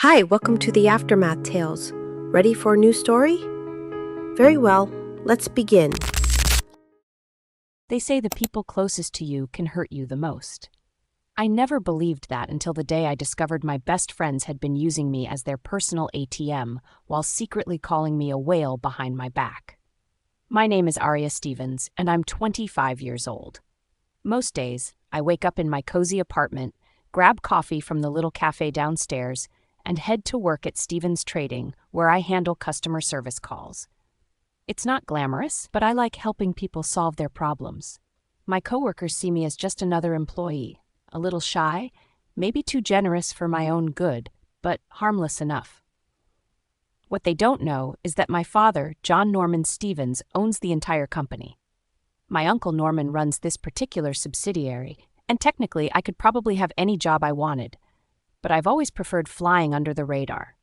Hi, welcome to the Aftermath Tales. Ready for a new story? Very well, let's begin. They say the people closest to you can hurt you the most. I never believed that until the day I discovered my best friends had been using me as their personal ATM while secretly calling me a whale behind my back. My name is Aria Stevens, and I'm 25 years old. Most days, I wake up in my cozy apartment, grab coffee from the little cafe downstairs, and head to work at Stevens Trading, where I handle customer service calls. It's not glamorous, but I like helping people solve their problems. My coworkers see me as just another employee, a little shy, maybe too generous for my own good, but harmless enough. What they don't know is that my father, John Norman Stevens, owns the entire company. My uncle Norman runs this particular subsidiary, and technically I could probably have any job I wanted, but I've always preferred flying under the radar.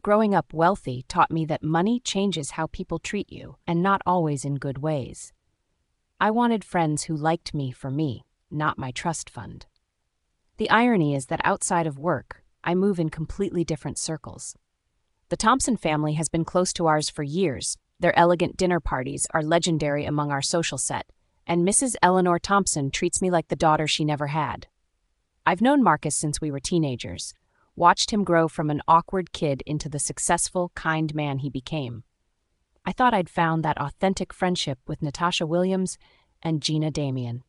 Growing up wealthy taught me that money changes how people treat you, and not always in good ways. I wanted friends who liked me for me, not my trust fund. The irony is that outside of work, I move in completely different circles. The Thompson family has been close to ours for years. Their elegant dinner parties are legendary among our social set, and Mrs. Eleanor Thompson treats me like the daughter she never had. I've known Marcus since we were teenagers, watched him grow from an awkward kid into the successful, kind man he became. I thought I'd found that authentic friendship with Natasha Williams and Gina Damian.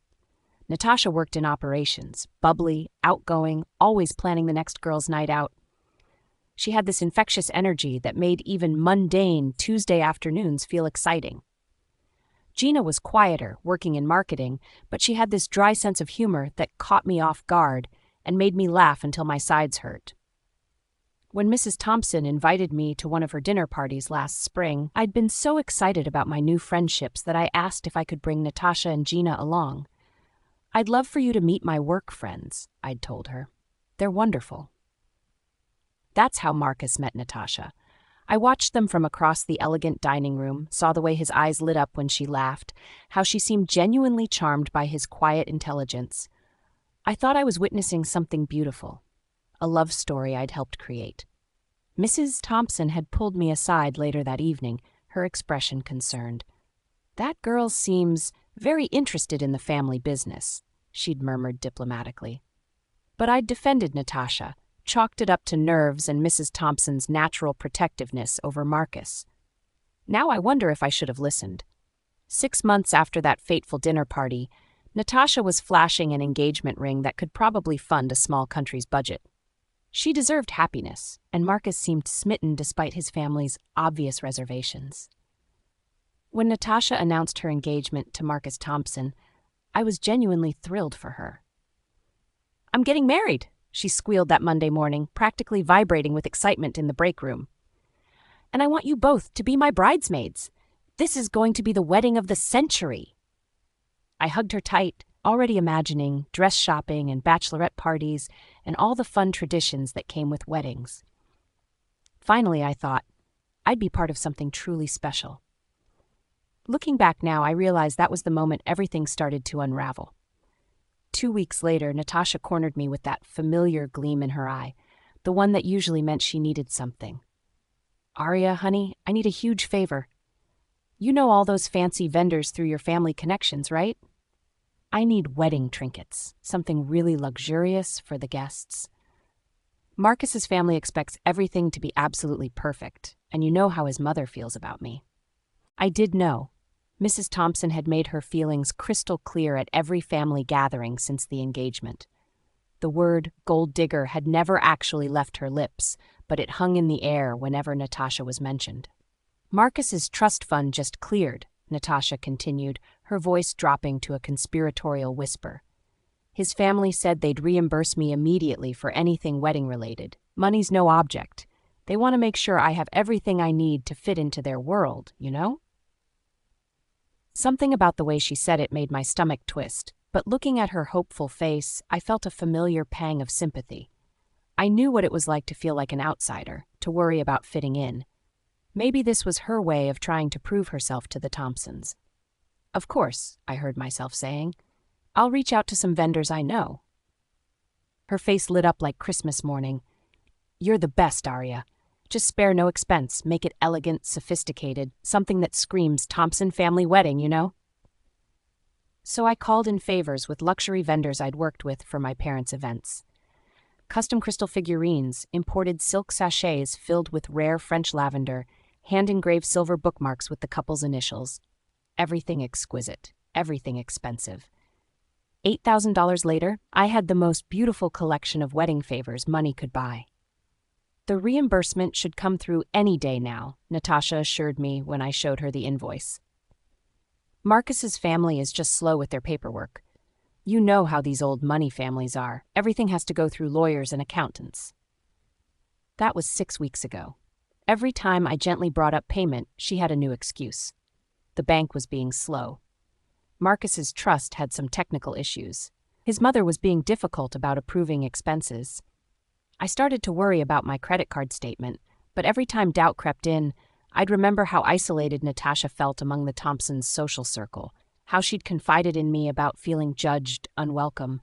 Natasha worked in operations, bubbly, outgoing, always planning the next girl's night out. She had this infectious energy that made even mundane Tuesday afternoons feel exciting. Gina was quieter, working in marketing, but she had this dry sense of humor that caught me off guard and made me laugh until my sides hurt. When Mrs. Thompson invited me to one of her dinner parties last spring, I'd been so excited about my new friendships that I asked if I could bring Natasha and Gina along. "I'd love for you to meet my work friends," I'd told her. "They're wonderful." That's how Marcus met Natasha. I watched them from across the elegant dining room, saw the way his eyes lit up when she laughed, how she seemed genuinely charmed by his quiet intelligence. I thought I was witnessing something beautiful, a love story I'd helped create. Mrs. Thompson had pulled me aside later that evening, her expression concerned. "That girl seems very interested in the family business," she'd murmured diplomatically. But I'd defended Natasha, chalked it up to nerves and Mrs. Thompson's natural protectiveness over Marcus. Now I wonder if I should have listened. 6 months after that fateful dinner party, Natasha was flashing an engagement ring that could probably fund a small country's budget. She deserved happiness, and Marcus seemed smitten despite his family's obvious reservations. When Natasha announced her engagement to Marcus Thompson, I was genuinely thrilled for her. "I'm getting married," she squealed that Monday morning, practically vibrating with excitement in the break room. "And I want you both to be my bridesmaids. This is going to be the wedding of the century." I hugged her tight, already imagining dress shopping and bachelorette parties and all the fun traditions that came with weddings. Finally, I thought, I'd be part of something truly special. Looking back now, I realize that was the moment everything started to unravel. 2 weeks later, Natasha cornered me with that familiar gleam in her eye, the one that usually meant she needed something. "Aria, honey, I need a huge favor. You know all those fancy vendors through your family connections, right? I need wedding trinkets, something really luxurious for the guests. Marcus's family expects everything to be absolutely perfect, and you know how his mother feels about me." I did know. Mrs. Thompson had made her feelings crystal clear at every family gathering since the engagement. The word gold digger had never actually left her lips, but it hung in the air whenever Natasha was mentioned. "Marcus's trust fund just cleared," Natasha continued, her voice dropping to a conspiratorial whisper. "His family said they'd reimburse me immediately for anything wedding-related. Money's no object. They want to make sure I have everything I need to fit into their world, you know?" Something about the way she said it made my stomach twist, but looking at her hopeful face, I felt a familiar pang of sympathy. I knew what it was like to feel like an outsider, to worry about fitting in. Maybe this was her way of trying to prove herself to the Thompsons. "Of course," I heard myself saying. "I'll reach out to some vendors I know." Her face lit up like Christmas morning. You're the best, Aria. Just spare no expense, make it elegant, sophisticated, something that screams Thompson family wedding, you know? So I called in favors with luxury vendors I'd worked with for my parents' events. Custom crystal figurines, imported silk sachets filled with rare French lavender, hand-engraved silver bookmarks with the couple's initials. Everything exquisite, everything expensive. $8,000 later, I had the most beautiful collection of wedding favors money could buy. The reimbursement should come through any day now, Natasha assured me when I showed her the invoice. Marcus's family is just slow with their paperwork. You know how these old money families are. Everything has to go through lawyers and accountants. That was 6 weeks ago. Every time I gently brought up payment, she had a new excuse. The bank was being slow. Marcus's trust had some technical issues. His mother was being difficult about approving expenses. I started to worry about my credit card statement, but every time doubt crept in, I'd remember how isolated Natasha felt among the Thompsons' social circle, how she'd confided in me about feeling judged, unwelcome.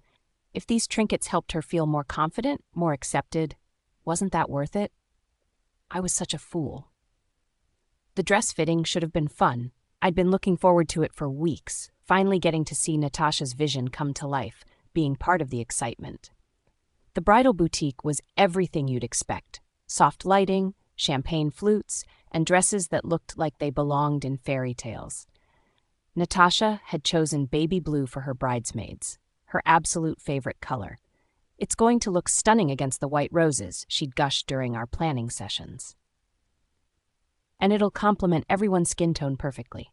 If these trinkets helped her feel more confident, more accepted, wasn't that worth it? I was such a fool. The dress fitting should have been fun. I'd been looking forward to it for weeks, finally getting to see Natasha's vision come to life, being part of the excitement. The bridal boutique was everything you'd expect. Soft lighting, champagne flutes, and dresses that looked like they belonged in fairy tales. Natasha had chosen baby blue for her bridesmaids, her absolute favorite color. It's going to look stunning against the white roses, she'd gushed during our planning sessions. And it'll complement everyone's skin tone perfectly.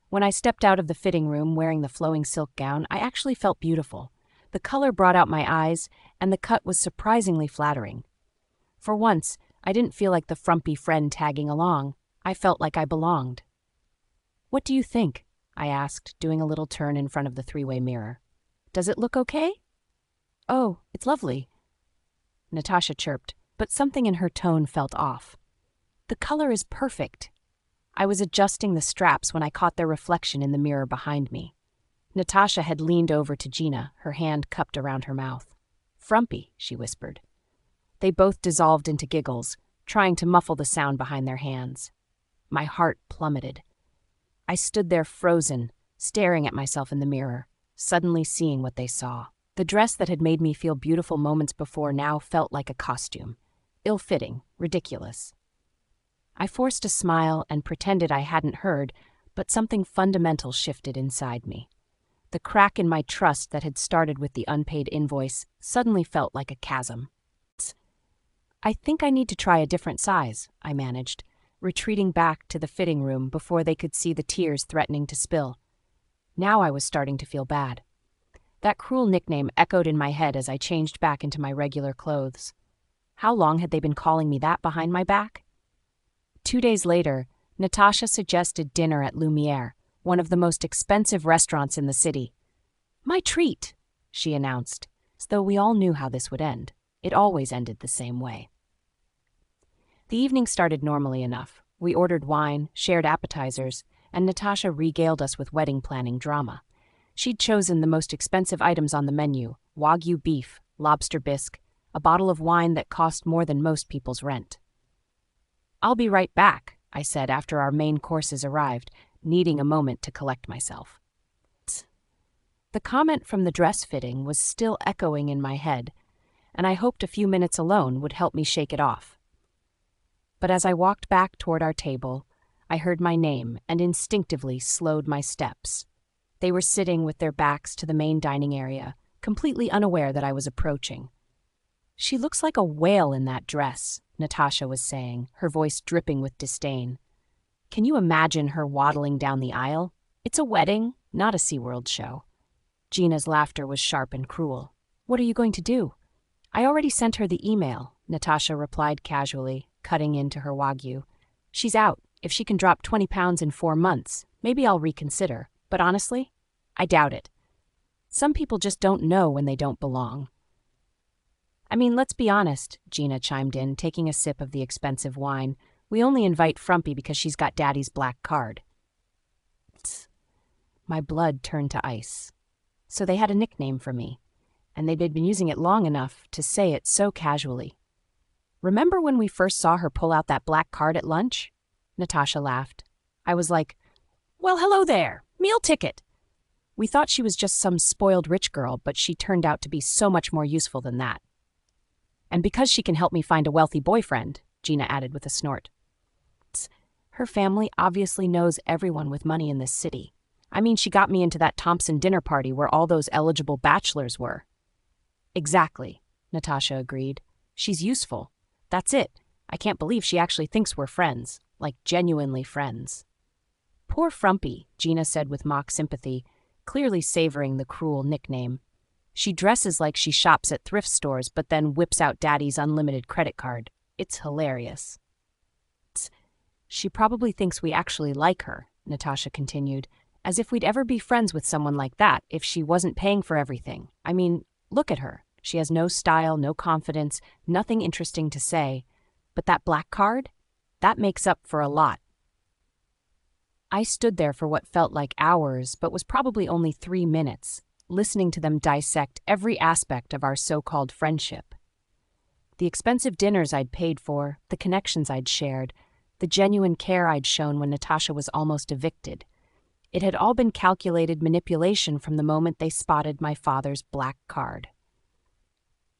When I stepped out of the fitting room wearing the flowing silk gown, I actually felt beautiful. The color brought out my eyes, and the cut was surprisingly flattering. For once, I didn't feel like the frumpy friend tagging along. I felt like I belonged. "What do you think?" I asked, doing a little turn in front of the three-way mirror. "Does it look okay?" "Oh, it's lovely," Natasha chirped, but something in her tone felt off. "The color is perfect." I was adjusting the straps when I caught their reflection in the mirror behind me. Natasha had leaned over to Gina, her hand cupped around her mouth. "Frumpy," she whispered. They both dissolved into giggles, trying to muffle the sound behind their hands. My heart plummeted. I stood there frozen, staring at myself in the mirror, suddenly seeing what they saw. The dress that had made me feel beautiful moments before now felt like a costume. Ill-fitting, ridiculous. I forced a smile and pretended I hadn't heard, but something fundamental shifted inside me. The crack in my trust that had started with the unpaid invoice suddenly felt like a chasm. "I think I need to try a different size," I managed, retreating back to the fitting room before they could see the tears threatening to spill. Now I was starting to feel bad. That cruel nickname echoed in my head as I changed back into my regular clothes. How long had they been calling me that behind my back? 2 days later, Natasha suggested dinner at Lumiere, one of the most expensive restaurants in the city. "My treat," she announced, as though we all knew how this would end. It always ended the same way. The evening started normally enough. We ordered wine, shared appetizers, and Natasha regaled us with wedding planning drama. She'd chosen the most expensive items on the menu: Wagyu beef, lobster bisque, a bottle of wine that cost more than most people's rent. "I'll be right back," I said after our main courses arrived, needing a moment to collect myself. The comment from the dress fitting was still echoing in my head, and I hoped a few minutes alone would help me shake it off. But as I walked back toward our table, I heard my name and instinctively slowed my steps. They were sitting with their backs to the main dining area, completely unaware that I was approaching. "She looks like a whale in that dress," Natasha was saying, her voice dripping with disdain. "Can you imagine her waddling down the aisle? It's a wedding, not a SeaWorld show." Gina's laughter was sharp and cruel. "What are you going to do?" "I already sent her the email," Natasha replied casually, cutting into her Wagyu. "She's out. If she can drop 20 pounds in 4 months, maybe I'll reconsider. But honestly, I doubt it. Some people just don't know when they don't belong." "I mean, let's be honest," Gina chimed in, taking a sip of the expensive wine. "We only invite Frumpy because she's got Daddy's black card." My blood turned to ice. So they had a nickname for me, and they'd been using it long enough to say it so casually. Remember when we first saw her pull out that black card at lunch? Natasha laughed. I was like, well, hello there, meal ticket. We thought she was just some spoiled rich girl, but she turned out to be so much more useful than that. And because she can help me find a wealthy boyfriend, Gina added with a snort. Her family obviously knows everyone with money in this city. I mean, she got me into that Thompson dinner party where all those eligible bachelors were. Exactly, Natasha agreed. She's useful. That's it. I can't believe she actually thinks we're friends, like genuinely friends. Poor Frumpy, Gina said with mock sympathy, clearly savoring the cruel nickname. She dresses like she shops at thrift stores but then whips out Daddy's unlimited credit card. It's hilarious. She probably thinks we actually like her, Natasha continued, as if we'd ever be friends with someone like that if she wasn't paying for everything. I mean, look at her. She has no style, no confidence, nothing interesting to say. But that black card? That makes up for a lot. I stood there for what felt like hours, but was probably only 3 minutes, listening to them dissect every aspect of our so-called friendship. The expensive dinners I'd paid for, the connections I'd shared, the genuine care I'd shown when Natasha was almost evicted. It had all been calculated manipulation from the moment they spotted my father's black card.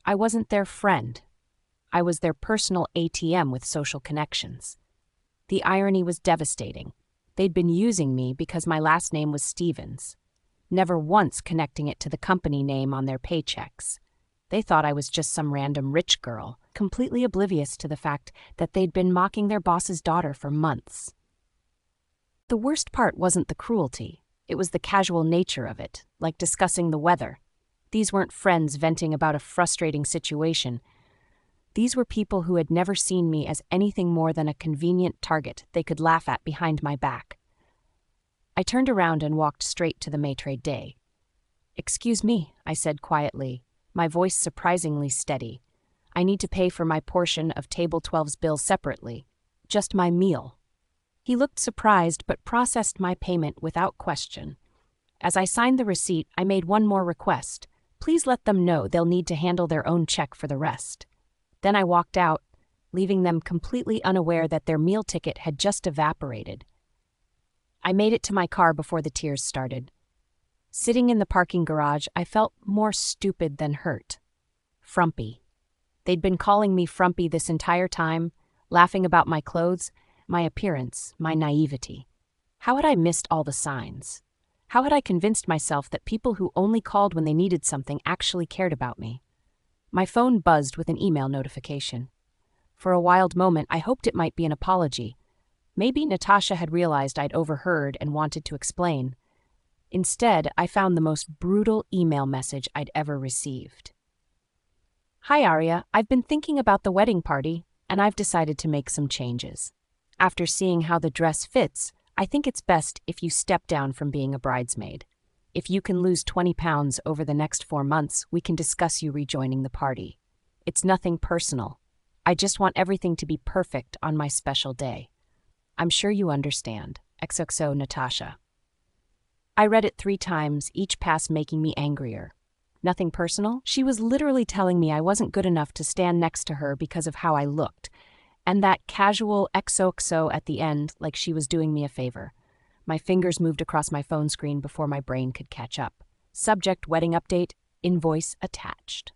I wasn't their friend. I was their personal ATM with social connections. The irony was devastating. They'd been using me because my last name was Stevens, never once connecting it to the company name on their paychecks. They thought I was just some random rich girl, completely oblivious to the fact that they'd been mocking their boss's daughter for months. The worst part wasn't the cruelty. It was the casual nature of it, like discussing the weather. These weren't friends venting about a frustrating situation. These were people who had never seen me as anything more than a convenient target they could laugh at behind my back. I turned around and walked straight to the maitre d'. "Excuse me," I said quietly, my voice surprisingly steady. "I need to pay for my portion of Table 12's bill separately. Just my meal." He looked surprised but processed my payment without question. As I signed the receipt, I made one more request. Please let them know they'll need to handle their own check for the rest. Then I walked out, leaving them completely unaware that their meal ticket had just evaporated. I made it to my car before the tears started. Sitting in the parking garage, I felt more stupid than hurt. Frumpy. They'd been calling me Frumpy this entire time, laughing about my clothes, my appearance, my naivety. How had I missed all the signs? How had I convinced myself that people who only called when they needed something actually cared about me? My phone buzzed with an email notification. For a wild moment, I hoped it might be an apology. Maybe Natasha had realized I'd overheard and wanted to explain. Instead, I found the most brutal email message I'd ever received. "Hi, Aria. I've been thinking about the wedding party, and I've decided to make some changes. After seeing how the dress fits, I think it's best if you step down from being a bridesmaid. If you can lose 20 pounds over the next 4 months, we can discuss you rejoining the party. It's nothing personal. I just want everything to be perfect on my special day. I'm sure you understand. XOXO Natasha." I read it 3 times, each pass making me angrier. Nothing personal? She was literally telling me I wasn't good enough to stand next to her because of how I looked, and that casual XOXO at the end like she was doing me a favor. My fingers moved across my phone screen before my brain could catch up. Subject: wedding update, invoice attached.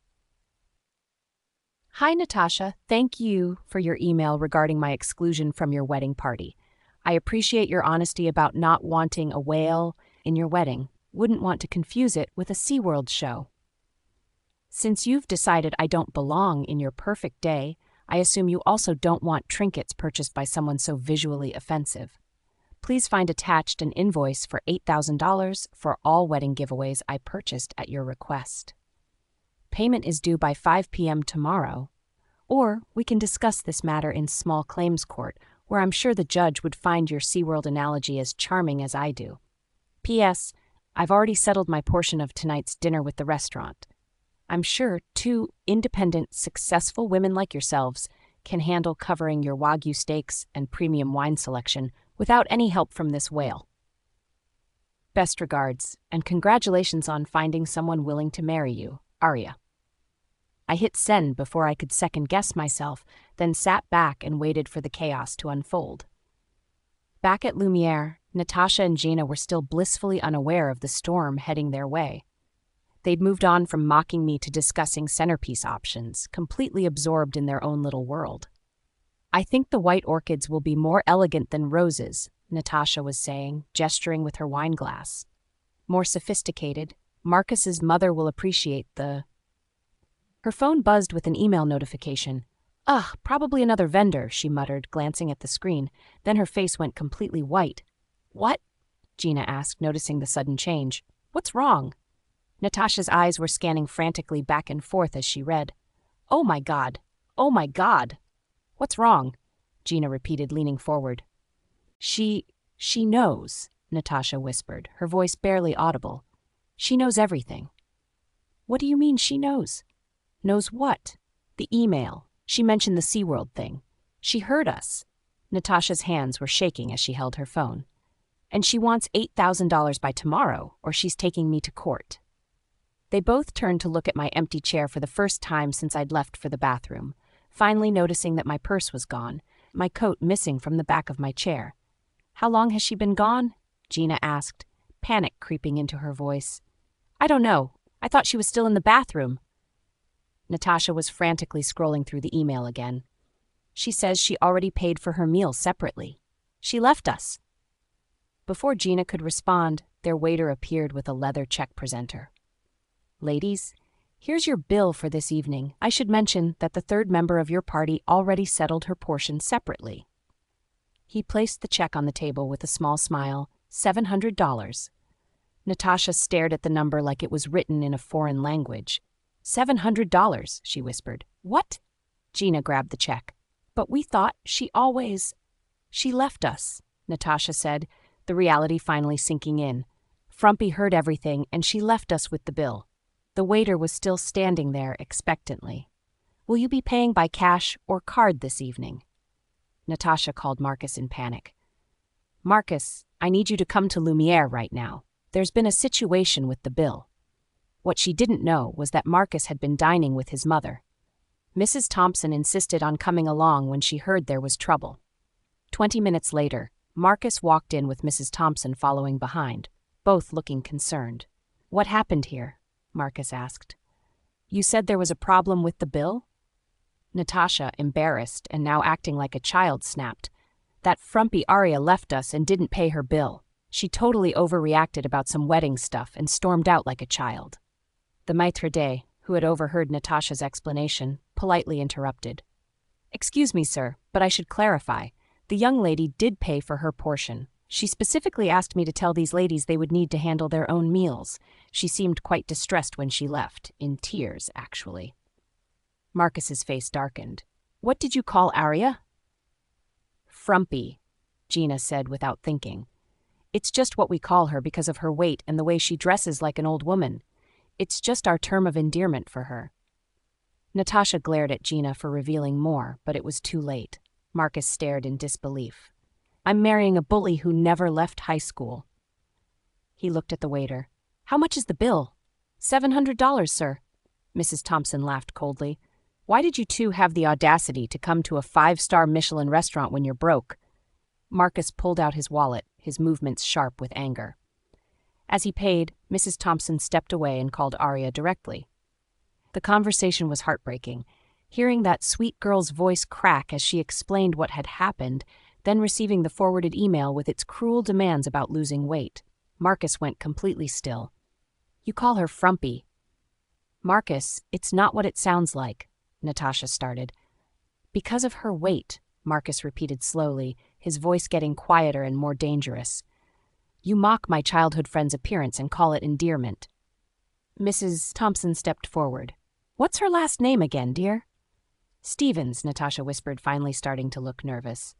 "Hi, Natasha. Thank you for your email regarding my exclusion from your wedding party. I appreciate your honesty about not wanting a whale in your wedding. Wouldn't want to confuse it with a SeaWorld show. Since you've decided I don't belong in your perfect day, I assume you also don't want trinkets purchased by someone so visually offensive. Please find attached an invoice for $8,000 for all wedding giveaways I purchased at your request. Payment is due by 5 p.m. tomorrow. Or we can discuss this matter in small claims court, where I'm sure the judge would find your SeaWorld analogy as charming as I do. P.S. I've already settled my portion of tonight's dinner with the restaurant. I'm sure 2 independent, successful women like yourselves can handle covering your Wagyu steaks and premium wine selection without any help from this whale. Best regards, and congratulations on finding someone willing to marry you, Aria." I hit send before I could second-guess myself, then sat back and waited for the chaos to unfold. Back at Lumiere, Natasha and Gina were still blissfully unaware of the storm heading their way. They'd moved on from mocking me to discussing centerpiece options, completely absorbed in their own little world. "I think the white orchids will be more elegant than roses," Natasha was saying, gesturing with her wine glass. "More sophisticated. Marcus's mother will appreciate the—" Her phone buzzed with an email notification. "Ugh, probably another vendor," she muttered, glancing at the screen. Then her face went completely white. "What?" Gina asked, noticing the sudden change. "What's wrong?" Natasha's eyes were scanning frantically back and forth as she read. "Oh my God! Oh my God! What's wrong?" Gina repeated, leaning forward. She knows," Natasha whispered, her voice barely audible. "She knows everything." "What do you mean she knows?" "Knows what?" "The email. She mentioned the SeaWorld thing. She heard us." Natasha's hands were shaking as she held her phone. "And she wants $8,000 by tomorrow, or she's taking me to court." They both turned to look at my empty chair for the first time since I'd left for the bathroom, finally noticing that my purse was gone, my coat missing from the back of my chair. "How long has she been gone?" Gina asked, panic creeping into her voice. "I don't know. I thought she was still in the bathroom." Natasha was frantically scrolling through the email again. "She says she already paid for her meal separately. She left us." Before Gina could respond, their waiter appeared with a leather check presenter. "Ladies, here's your bill for this evening. I should mention that the third member of your party already settled her portion separately." He placed the check on the table with a small smile. $700. Natasha stared at the number like it was written in a foreign language. $700, she whispered. "What?" Gina grabbed the check. "But we thought she left us," Natasha said, the reality finally sinking in. "Frumpy heard everything, and she left us with the bill." The waiter was still standing there expectantly. "Will you be paying by cash or card this evening?" Natasha called Marcus in panic. "Marcus, I need you to come to Lumiere right now. There's been a situation with the bill." What she didn't know was that Marcus had been dining with his mother. Mrs. Thompson insisted on coming along when she heard there was trouble. 20 minutes later, Marcus walked in with Mrs. Thompson following behind, both looking concerned. "What happened here?" Marcus asked. "You said there was a problem with the bill?" Natasha, embarrassed and now acting like a child, snapped. "That frumpy Aria left us and didn't pay her bill. She totally overreacted about some wedding stuff and stormed out like a child." The maître d', who had overheard Natasha's explanation, politely interrupted. "Excuse me, sir, but I should clarify. The young lady did pay for her portion. She specifically asked me to tell these ladies they would need to handle their own meals. She seemed quite distressed when she left, in tears, actually." Marcus's face darkened. "What did you call Aria?" "Frumpy," Gina said without thinking. "It's just what we call her because of her weight and the way she dresses like an old woman. It's just our term of endearment for her." Natasha glared at Gina for revealing more, but it was too late. Marcus stared in disbelief. "I'm marrying a bully who never left high school." He looked at the waiter. "How much is the bill?" $700, sir." Mrs. Thompson laughed coldly. "Why did you two have the audacity to come to a 5-star Michelin restaurant when you're broke?" Marcus pulled out his wallet, his movements sharp with anger. As he paid, Mrs. Thompson stepped away and called Aria directly. The conversation was heartbreaking. Hearing that sweet girl's voice crack as she explained what had happened, then receiving the forwarded email with its cruel demands about losing weight, Marcus went completely still. "You call her frumpy." "Marcus, it's not what it sounds like," Natasha started. "Because of her weight," Marcus repeated slowly, his voice getting quieter and more dangerous. "You mock my childhood friend's appearance and call it endearment." Mrs. Thompson stepped forward. "What's her last name again, dear?" "Stevens," Natasha whispered, finally starting to look nervous.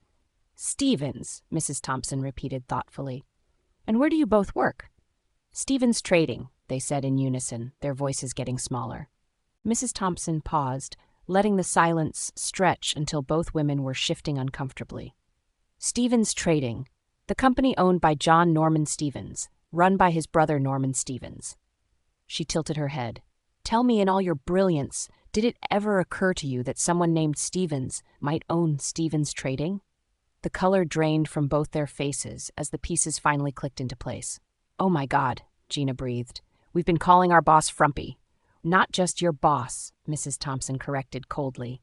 "Stevens," Mrs. Thompson repeated thoughtfully. "And where do you both work?" "Stevens Trading," they said in unison, their voices getting smaller. Mrs. Thompson paused, letting the silence stretch until both women were shifting uncomfortably. "Stevens Trading, the company owned by John Norman Stevens, run by his brother Norman Stevens." She tilted her head. "Tell me in all your brilliance, Did it ever occur to you that someone named Stevens might own Stevens Trading? The color drained from both their faces as the pieces finally clicked into place. Oh my God, Gina breathed. We've been calling our boss Frumpy. Not just your boss, Mrs. Thompson corrected coldly.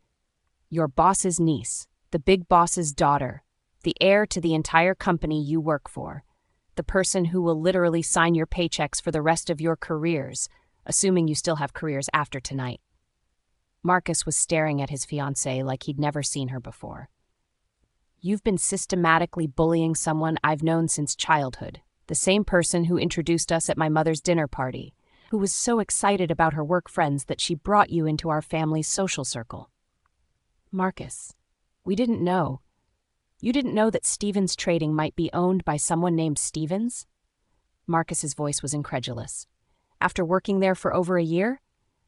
Your boss's niece, the big boss's daughter, the heir to the entire company you work for, the person who will literally sign your paychecks for the rest of your careers, assuming you still have careers after tonight. Marcus was staring at his fiancée like he'd never seen her before. You've been systematically bullying someone I've known since childhood, the same person who introduced us at my mother's dinner party, who was so excited about her work friends that she brought you into our family's social circle. Marcus, we didn't know. You didn't know that Stevens Trading might be owned by someone named Stevens? Marcus's voice was incredulous. After working there for over a year?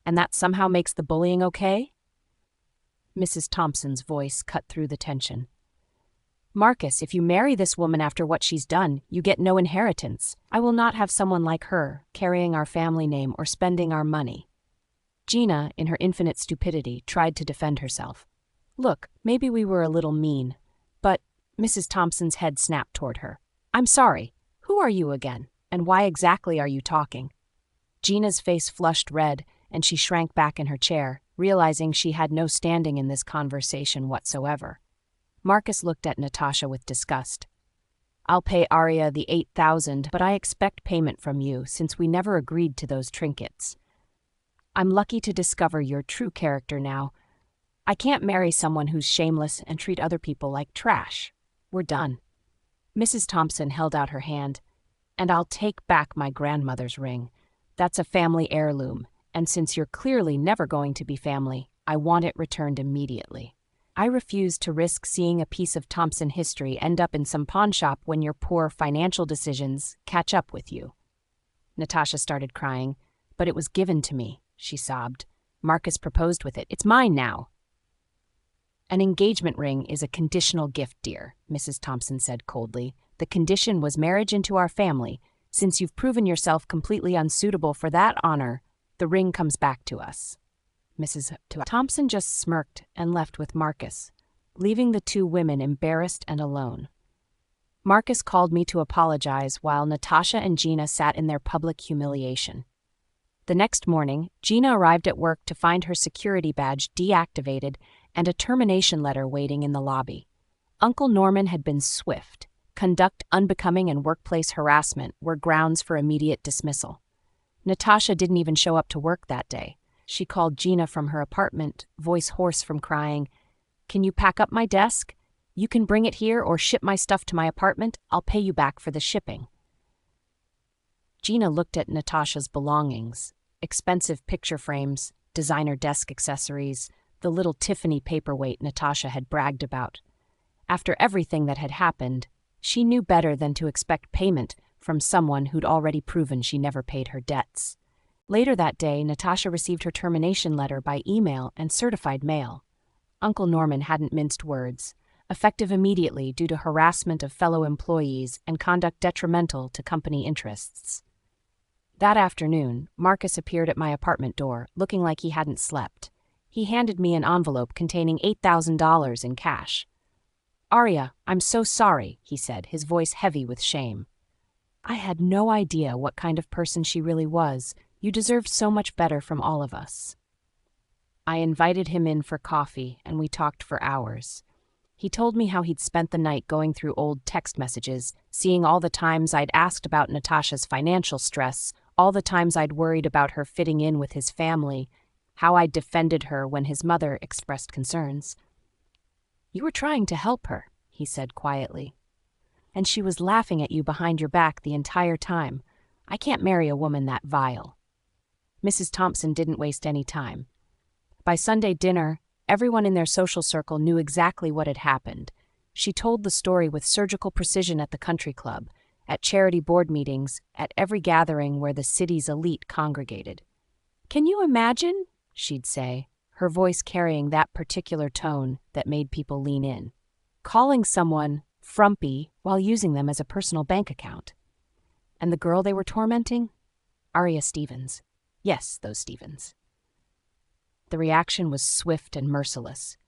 And that somehow makes the bullying okay? Mrs. Thompson's voice cut through the tension. Marcus, if you marry this woman after what she's done, you get no inheritance. I will not have someone like her carrying our family name or spending our money. Gina, in her infinite stupidity, tried to defend herself. Look, maybe we were a little mean, but Mrs. Thompson's head snapped toward her. I'm sorry. Who are you again? And why exactly are you talking? Gina's face flushed red, and she shrank back in her chair, realizing she had no standing in this conversation whatsoever. Marcus looked at Natasha with disgust. I'll pay Aria the $8,000, but I expect payment from you since we never agreed to those trinkets. I'm lucky to discover your true character now. I can't marry someone who's shameless and treat other people like trash. We're done. Mrs. Thompson held out her hand. And I'll take back my grandmother's ring. That's a family heirloom, and since you're clearly never going to be family, I want it returned immediately. I refuse to risk seeing a piece of Thompson history end up in some pawn shop when your poor financial decisions catch up with you. Natasha started crying. But it was given to me, she sobbed. Marcus proposed with it. It's mine now. An engagement ring is a conditional gift, dear, Mrs. Thompson said coldly. The condition was marriage into our family. Since you've proven yourself completely unsuitable for that honor, the ring comes back to us. Mrs. Thompson just smirked and left with Marcus, leaving the two women embarrassed and alone. Marcus called me to apologize while Natasha and Gina sat in their public humiliation. The next morning, Gina arrived at work to find her security badge deactivated and a termination letter waiting in the lobby. Uncle Norman had been swift. Conduct unbecoming and workplace harassment were grounds for immediate dismissal. Natasha didn't even show up to work that day. She called Gina from her apartment, voice hoarse from crying. Can you pack up my desk? You can bring it here or ship my stuff to my apartment. I'll pay you back for the shipping. Gina looked at Natasha's belongings, expensive picture frames, designer desk accessories, the little Tiffany paperweight Natasha had bragged about. After everything that had happened, she knew better than to expect payment from someone who'd already proven she never paid her debts. Later that day, Natasha received her termination letter by email and certified mail. Uncle Norman hadn't minced words, effective immediately due to harassment of fellow employees and conduct detrimental to company interests. That afternoon, Marcus appeared at my apartment door, looking like he hadn't slept. He handed me an envelope containing $8,000 in cash. Aria, I'm so sorry, he said, his voice heavy with shame. I had no idea what kind of person she really was. You deserved so much better from all of us. I invited him in for coffee, and we talked for hours. He told me how he'd spent the night going through old text messages, seeing all the times I'd asked about Natasha's financial stress, all the times I'd worried about her fitting in with his family, how I'd defended her when his mother expressed concerns. You were trying to help her, he said quietly. And she was laughing at you behind your back the entire time. I can't marry a woman that vile. Mrs. Thompson didn't waste any time. By Sunday dinner, everyone in their social circle knew exactly what had happened. She told the story with surgical precision at the country club, at charity board meetings, at every gathering where the city's elite congregated. Can you imagine? She'd say, her voice carrying that particular tone that made people lean in. Calling someone frumpy while using them as a personal bank account. And the girl they were tormenting? Aria Stevens. Yes, those Stevens. The reaction was swift and merciless.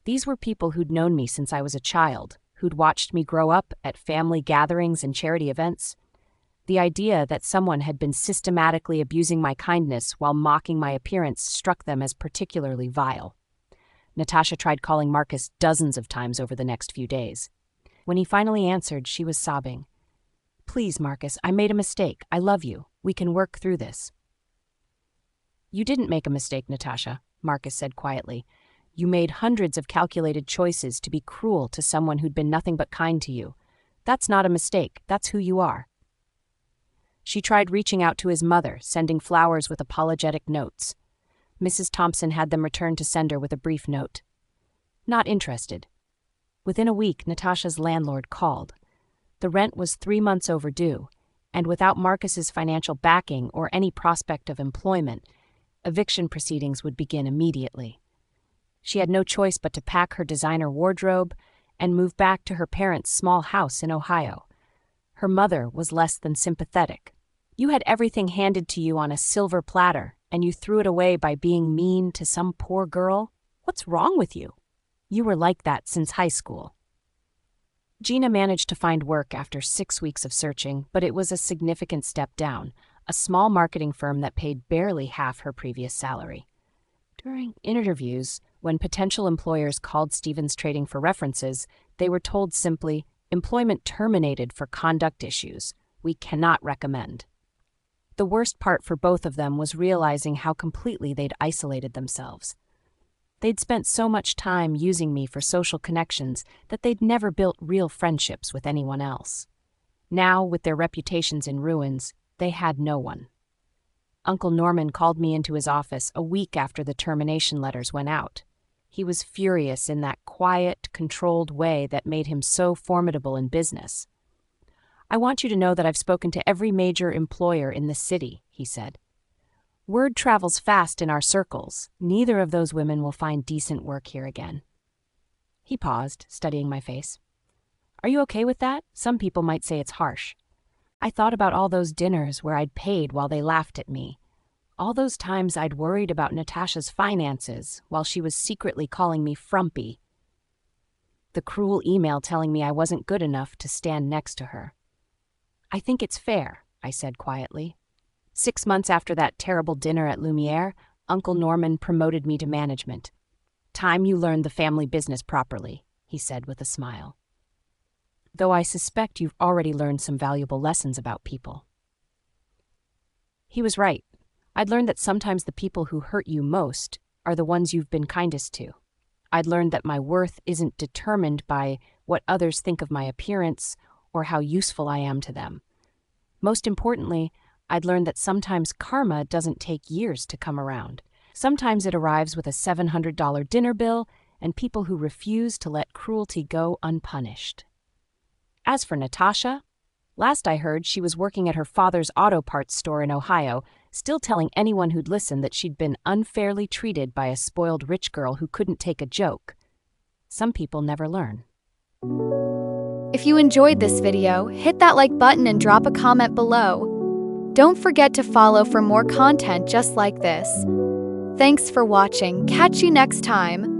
These were people who'd known me since I was a child, who'd watched me grow up at family gatherings and charity events. The idea that someone had been systematically abusing my kindness while mocking my appearance struck them as particularly vile. Natasha tried calling Marcus dozens of times over the next few days. When he finally answered, she was sobbing. "Please, Marcus, I made a mistake. I love you. We can work through this." "You didn't make a mistake, Natasha," Marcus said quietly. "You made hundreds of calculated choices to be cruel to someone who'd been nothing but kind to you. That's not a mistake. That's who you are." She tried reaching out to his mother, sending flowers with apologetic notes. Mrs. Thompson had them returned to sender with a brief note. "Not interested." Within a week, Natasha's landlord called. The rent was 3 months overdue, and without Marcus's financial backing or any prospect of employment, eviction proceedings would begin immediately. She had no choice but to pack her designer wardrobe and move back to her parents' small house in Ohio. Her mother was less than sympathetic. "You had everything handed to you on a silver platter, and you threw it away by being mean to some poor girl? What's wrong with you? You were like that since high school." Gina managed to find work after 6 weeks of searching, but it was a significant step down, a small marketing firm that paid barely half her previous salary. During interviews, when potential employers called Stevens Trading for references, they were told simply, "Employment terminated for conduct issues. We cannot recommend." The worst part for both of them was realizing how completely they'd isolated themselves. They'd spent so much time using me for social connections that they'd never built real friendships with anyone else. Now, with their reputations in ruins, they had no one. Uncle Norman called me into his office a week after the termination letters went out. He was furious in that quiet, controlled way that made him so formidable in business. "I want you to know that I've spoken to every major employer in the city," he said. "Word travels fast in our circles. Neither of those women will find decent work here again." He paused, studying my face. "Are you okay with that? Some people might say it's harsh." I thought about all those dinners where I'd paid while they laughed at me. All those times I'd worried about Natasha's finances while she was secretly calling me frumpy. The cruel email telling me I wasn't good enough to stand next to her. "I think it's fair," I said quietly. 6 months after that terrible dinner at Lumiere, Uncle Norman promoted me to management. "Time you learned the family business properly," he said with a smile. "Though I suspect you've already learned some valuable lessons about people." He was right. I'd learned that sometimes the people who hurt you most are the ones you've been kindest to. I'd learned that my worth isn't determined by what others think of my appearance or how useful I am to them. Most importantly, I'd learned that sometimes karma doesn't take years to come around. Sometimes it arrives with a $700 dinner bill and people who refuse to let cruelty go unpunished. As for Natasha, last I heard she was working at her father's auto parts store in Ohio, still telling anyone who'd listen that she'd been unfairly treated by a spoiled rich girl who couldn't take a joke. Some people never learn. If you enjoyed this video, hit that like button and drop a comment below. Don't forget to follow for more content just like this. Thanks for watching. Catch you next time.